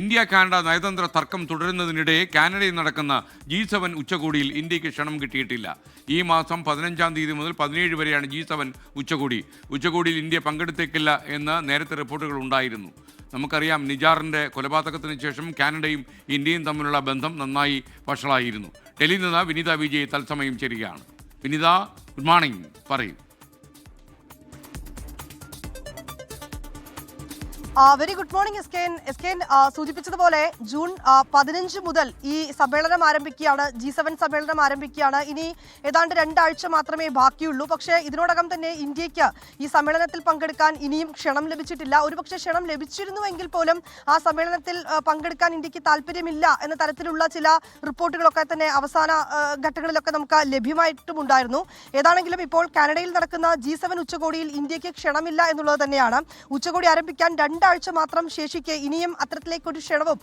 India Canada നയതന്ത്ര തർക്കം തുടരുന്നതിനിടെ കാനഡയിൽ നടക്കുന്ന G7 ഉച്ചകോടിയിൽ ഇന്ത്യക്ക് ക്ഷണം കിട്ടിയിട്ടില്ല. ഈ മാസം 15-ാം തീയതി മുതൽ 17 വരെയാണ് G7 ഉച്ചകോടി. ഉച്ചകോടിയിൽ ഇന്ത്യ പങ്കെടുത്തേക്കില്ല എന്ന് നേരത്തെ റിപ്പോർട്ടുകൾ ഉണ്ടായിരുന്നു. നമുക്കറിയാം, നിജാറിൻ്റെ കൊലപാതകത്തിന് ശേഷം കാനഡയും ഇന്ത്യയും തമ്മിലുള്ള ബന്ധം നന്നായി വഷളായിരുന്നു. ഡൽഹിയിൽ നിന്ന് വിനീത വിജയ് തത്സമയം ചേരുകയാണ്. വിനീത, ഗുഡ് മോർണിംഗ്, പറയൂ. വെരി ഗുഡ് മോർണിംഗ് എസ്കേൻ. സൂചിപ്പിച്ചതുപോലെ ജൂൺ 15 മുതൽ ഈ സമ്മേളനം ആരംഭിക്കുകയാണ്. G7 സമ്മേളനം ആരംഭിക്കുകയാണ്. ഇനി ഏതാണ്ട് 2 ആഴ്ച മാത്രമേ ബാക്കിയുള്ളൂ. പക്ഷേ ഇതിനോടകം തന്നെ ഇന്ത്യക്ക് ഈ സമ്മേളനത്തിൽ പങ്കെടുക്കാൻ ഇനിയും ക്ഷണം ലഭിച്ചിട്ടില്ല. ഒരുപക്ഷെ ക്ഷണം ലഭിച്ചിരുന്നുവെങ്കിൽ പോലും ആ സമ്മേളനത്തിൽ പങ്കെടുക്കാൻ ഇന്ത്യക്ക് താല്പര്യമില്ല എന്ന തരത്തിലുള്ള ചില റിപ്പോർട്ടുകളൊക്കെ തന്നെ അവസാന ഘട്ടങ്ങളിലൊക്കെ നമുക്ക് ലഭ്യമായിട്ടുമുണ്ടായിരുന്നു. ഏതാണെങ്കിലും ഇപ്പോൾ കാനഡയിൽ നടക്കുന്ന G7 ഉച്ചകോടിയിൽ ഇന്ത്യക്ക് ക്ഷണമില്ല എന്നുള്ളത് തന്നെയാണ്. ഉച്ചകോടി ആരംഭിക്കാൻ 2 ആഴ്ച മാത്രം ശേഷിക്കെ ഇനിയും അത്തരത്തിലേക്കൊരു ക്ഷണവും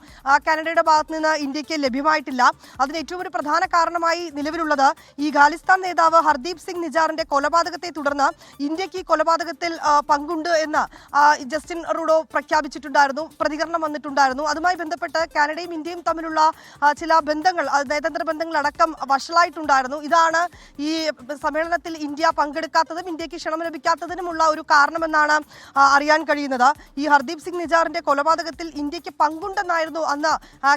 കാനഡയുടെ ഭാഗത്ത് നിന്ന് ഇന്ത്യക്ക് ലഭ്യമായിട്ടില്ല. അതിന് ഏറ്റവും ഒരു പ്രധാന കാരണമായി നിലവിലുള്ളത് ഈ ഖാലിസ്ഥാൻ നേതാവ് ഹർദീപ് സിംഗ് നിജാറിന്റെ കൊലപാതകത്തെ തുടർന്ന് ഇന്ത്യക്ക് ഈ കൊലപാതകത്തിൽ പങ്കുണ്ട് എന്ന് ജസ്റ്റിൻ ട്രൂഡോ പ്രഖ്യാപിച്ചിട്ടുണ്ടായിരുന്നു, പ്രതികരണം വന്നിട്ടുണ്ടായിരുന്നു. അതുമായി ബന്ധപ്പെട്ട് കാനഡയും ഇന്ത്യയും തമ്മിലുള്ള ചില ബന്ധങ്ങൾ, നയതന്ത്ര ബന്ധങ്ങൾ അടക്കം വഷളായിട്ടുണ്ടായിരുന്നു. ഇതാണ് ഈ സമ്മേളനത്തിൽ ഇന്ത്യ പങ്കെടുക്കാത്തതും ഇന്ത്യക്ക് ക്ഷണം ലഭിക്കാത്തതിനുമുള്ള ഒരു കാരണമെന്നാണ് അറിയാൻ കഴിയുന്നത്. ഈ ഹർദീപ് സിംഗ് നിജാറിന്റെ കൊലപാതകത്തിൽ ഇന്ത്യക്ക് പങ്കുണ്ടെന്നായിരുന്നു അന്ന്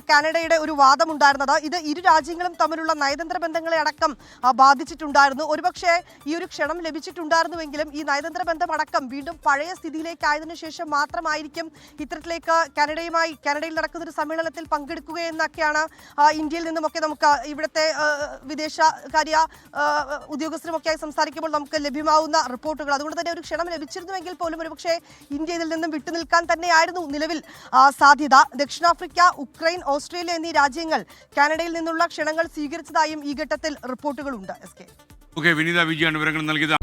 കാനഡയുടെ ഒരു വാദമുണ്ടായിരുന്നത്. ഇത് ഇരു രാജ്യങ്ങളും തമ്മിലുള്ള നയതന്ത്ര ബന്ധങ്ങളെ അടക്കം ബാധിച്ചിട്ടുണ്ടായിരുന്നു. ഒരുപക്ഷെ ഈ ഒരു ക്ഷണം ലഭിച്ചിട്ടുണ്ടായിരുന്നുവെങ്കിലും ഈ നയതന്ത്ര ബന്ധം അടക്കം വീണ്ടും പഴയ സ്ഥിതിയിലേക്കായതിനു ശേഷം മാത്രമായിരിക്കും ഇത്തരത്തിലേക്ക് കാനഡയിൽ നടക്കുന്ന ഒരു സമ്മേളനത്തിൽ പങ്കെടുക്കുകയെന്നൊക്കെയാണ് ഇന്ത്യയിൽ നിന്നുമൊക്കെ നമുക്ക് ഇവിടുത്തെ വിദേശകാര്യ ഉദ്യോഗസ്ഥരുമൊക്കെയായി സംസാരിക്കുമ്പോൾ നമുക്ക് ലഭ്യമാവുന്ന റിപ്പോർട്ടുകൾ. അതുകൊണ്ട് തന്നെ ഒരു ക്ഷണം ലഭിച്ചിരുന്നുവെങ്കിൽ പോലും ഒരുപക്ഷെ ഇന്ത്യ ഇതിൽ നിന്നും വിട്ടുനിൽക്കാൻ തന്നെയായിരുന്നു നിലവിൽ സാധ്യത. ദക്ഷിണാഫ്രിക്ക, ഉക്രൈൻ, ഓസ്ട്രേലിയ എന്നീ രാജ്യങ്ങൾ കാനഡയിൽ നിന്നുള്ള ക്ഷണങ്ങൾ സ്വീകരിച്ചതായും ഈ ഘട്ടത്തിൽ റിപ്പോർട്ടുകളുണ്ട്. ഓക്കെ, വിനീത വിജയാണ് വിവരങ്ങൾ നൽകിയത്.